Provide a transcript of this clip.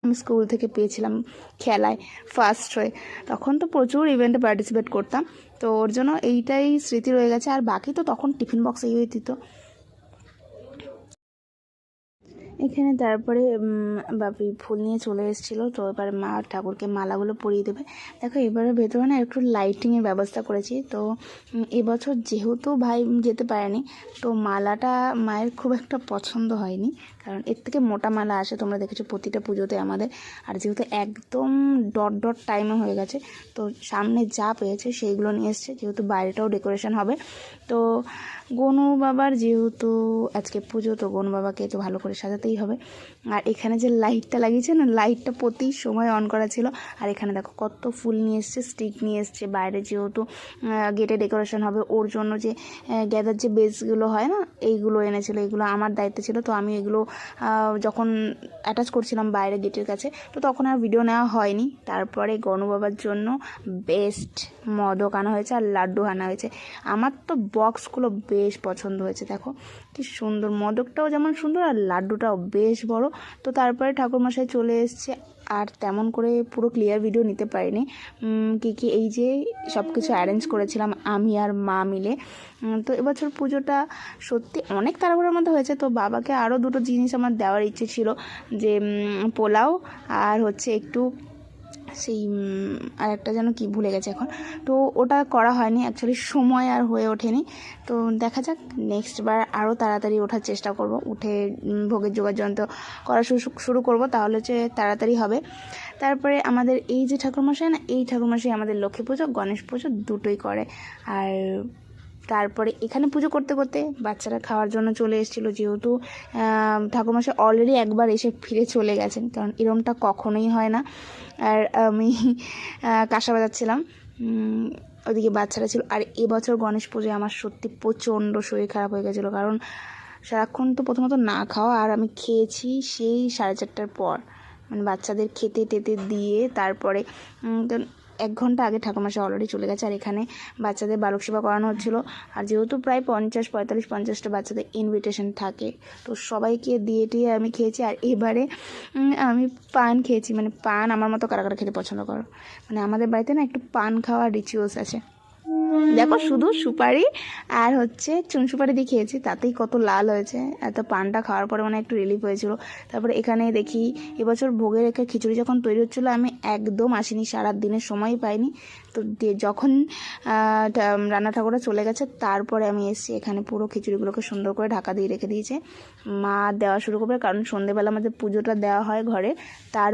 আমি স্কুল থেকে পেয়েছিলাম খেলায় ফার্স্ট হয়ে। তখন তো প্রচুর ইভেন্টে পার্টিসিপেট করতাম, তো ওর জন্য এইটাই স্মৃতি রয়ে গেছে। আর বাকি তো তখন টিফিন বক্স এই দিত। এখানে তারপরে বাপি ফুল নিয়ে চলে এসেছিলো, তো এবার মা ঠাকুরকে মালাগুলো পরিয়ে দেবে। দেখো এবারে ভেতরে না একটু লাইটিংয়ের ব্যবস্থা করেছি। তো এবছর যেহেতু ভাই যেতে পারেনি, তো মালাটা মায়ের খুব একটা পছন্দ হয়নি, কারণ এর থেকে মোটা মালা আসে, তোমরা দেখেছো প্রতিটা পুজোতে আমাদের। আর যেহেতু একদম ডট টাইমে হয়ে গেছে, তো সামনে যা পেয়েছে সেইগুলো নিয়ে এসছে, যেহেতু বাইরেটাও ডেকোরেশন হবে। তো গনু বাবার যেহেতু আজকে পুজো, তো গনু বাবাকে তো ভালো করে সাজাতেই হবে। আর এখানে যে লাইটটা লাগিয়েছে না, লাইটটা প্রতি সময় অন করা ছিল। আর এখানে দেখো কত ফুল নিয়ে এসছে, স্টিক নিয়ে এসছে। বাইরে যেহেতু গেটে ডেকোরেশন হবে, ওর জন্য যে গ্যাদার যে বেসগুলো হয় না, এইগুলো এনেছিল। এগুলো আমার দায়িত্ব ছিল, তো আমি এগুলো যখন অ্যাটাচ করছিলাম বাইরে গেটের কাছে, তো তখন আর ভিডিও নেওয়া হয়নি। তারপরে গনু বাবার জন্য বেস্ট মদক আনা হয়েছে আর লাড্ডু আনা হয়েছে। আমার তো বক্সগুলো বেশ পছন্দ হয়েছে। দেখো কি সুন্দর, মদকটাও যেমন সুন্দর আর লাড্ডুটাও বেশ বড়। তো তারপরে ঠাকুরমশাই চলে এসছে, আর তেমন করে পুরো ক্লিয়ার ভিডিও নিতে পারিনি। কি এই যে সব কিছু অ্যারেঞ্জ করেছিলাম আমি আর মা মিলে। তো এবছর পুজোটা সত্যি অনেক তাড়াহুড়োর মধ্যে হয়েছে। তো বাবাকে আরও দুটো জিনিস আমার দেওয়ার ইচ্ছে ছিল, যে পোলাও আর হচ্ছে একটু সেই আর একটা যেন কি ভুলে গেছে এখন। তো ওটা করা হয়নি, অ্যাকচুয়ালি সময় আর হয়ে ওঠেনি। তো দেখা যাক, নেক্সট বার আরও তাড়াতাড়ি ওঠার চেষ্টা করব, উঠে ভোগের যোগাযন্ত্র করা শুরু করব, তাহলে যে তাড়াতাড়ি হবে। তারপরে আমাদের এই যে ঠাকুরমশাই না, এই ঠাকুরমশাই আমাদের লক্ষ্মী পুজো গণেশ পুজো দুটোই করে। আর তারপরে এখানে পুজো করতে করতে বাচ্চারা খাওয়ার জন্য চলে এসেছিলো, যেহেতু ঠাকুরমশাই অলরেডি একবার এসে ফিরে চলে গেছেন, কারণ এরমটা কখনোই হয় না। আর আমি কাঁসা বাজাচ্ছিলাম, ওদিকে বাচ্চারা ছিল। আর এবছর গণেশ পুজোয় আমার সত্যি প্রচণ্ড শরীর খারাপ হয়ে গেছিলো, কারণ সারাক্ষণ তো প্রথমত না খাওয়া, আর আমি খেয়েছি সেই 4:30টার পর, মানে বাচ্চাদের খেতে টেতে দিয়ে তারপরে 1 ঘন্টা আগে ঠাকুরমশাই অলরেডি চলে গেছে। আর এখানে বাচ্চাদের বালক সেবা করানো হচ্ছিলো। আর যেহেতু প্রায় 50-50টা বাচ্চাদের ইনভিটেশন থাকে, তো সবাইকে দিয়ে আমি খেয়েছি। আর এবারে আমি পান খেয়েছি, মানে পান আমার মতো কারা খেতে পছন্দ করো, মানে আমাদের বাড়িতে না একটু পান খাওয়ার রিচুয়ালস আছে। দেখো শুধু সুপারি আর হচ্ছে চুন সুপারি দিয়ে খেয়েছি, তাতেই কত লাল হয়েছে। এত পানটা খাওয়ার পরে মানে একটু রিলিফ হয়েছিল। তারপরে এখানে দেখি এবছর ভোগের রেখে খিচুড়ি যখন তৈরি হচ্ছিলো, আমি একদম আসিনি, সারা দিনের সময় পাইনি। তো যখন রান্না ঠাকুররা চলে গেছে, তারপরে আমি এসেছি। এখানে পুরো খিচুড়িগুলোকে সুন্দর করে ঢাকা দিয়ে রেখে দিয়েছে, মা দেওয়া শুরু করবে, কারণ সন্ধেবেলা আমাদের পুজোটা দেওয়া হয় ঘরে। তার